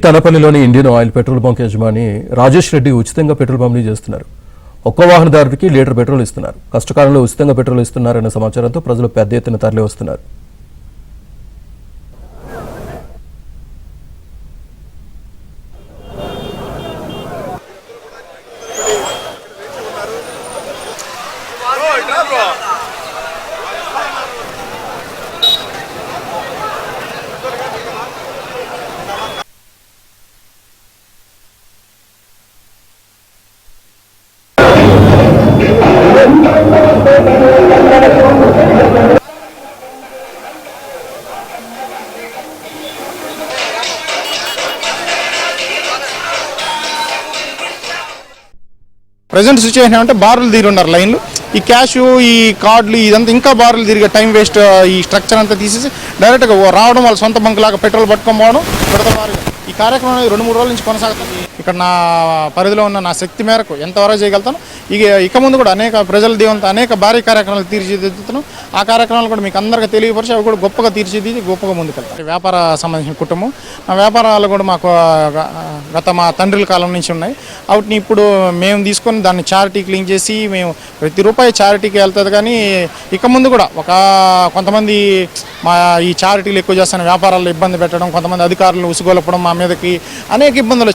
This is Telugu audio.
తనపల్లిలోని ఇండియన్ ఆయిల్ పెట్రోల్ బంక్ యజమాని రాజేష్ రెడ్డి ఉచితంగా పెట్రోల్ పంపిణీ చేస్తున్నారు. ఒక్కో వాహనదారుడికి లీటర్ పెట్రోల్ ఇస్తున్నారు. కష్టకాలంలో ఉచితంగా పెట్రోల్ ఇస్తున్నారన్న సమాచారంతో ప్రజలు పెద్ద ఎత్తున తరలి వస్తున్నారు. ప్రజెంట్ సిచ్యువేషన్ అంటే బారులు తీరి ఉన్నారు లైన్లు. ఈ క్యాష్, ఈ కార్డులు, ఇదంతా ఇంకా బారులు తిరిగే టైం వేస్ట్. ఈ స్ట్రక్చర్ అంతా తీసేసి డైరెక్ట్గా రావడం, వాళ్ళ సొంత బంక్ లాగా పెట్రోల్ పట్టుకొని పోవడం, పెడతారు. ఈ కార్యక్రమం 2-3 రోజుల నుంచి కొనసాగుతుంది. ఇక్కడ నా పరిధిలో ఉన్న నా శక్తి మేరకు ఎంతవరకు చేయగలుగుతాను. ఇక ముందు కూడా అనేక ప్రజల దీవంతో అనేక భారీ కార్యక్రమాలు తీర్చిదిద్దుతాను. ఆ కార్యక్రమాలు కూడా మీకు అందరికీ తెలియపరిచి అవి కూడా గొప్పగా తీర్చిదిద్ది గొప్పగా ముందుకెళ్తారు. వ్యాపార సంబంధించిన కుటుంబం, నా వ్యాపారాలు కూడా మాకు మా తండ్రుల కాలం నుంచి ఉన్నాయి. వాటిని ఇప్పుడు మేము తీసుకొని దాన్ని చారిటీకి లింక్ చేసి మేము ప్రతి రూపాయి చారిటీకి వెళ్తుంది. కానీ ఇక ముందు కూడా కొంతమంది మా ఈ చారిటీలు ఎక్కువ చేస్తున్న వ్యాపారాల్లో ఇబ్బంది పెట్టడం, కొంతమంది అధికారులు ఉసుగొలపడం, మా మీదకి అనేక ఇబ్బందులు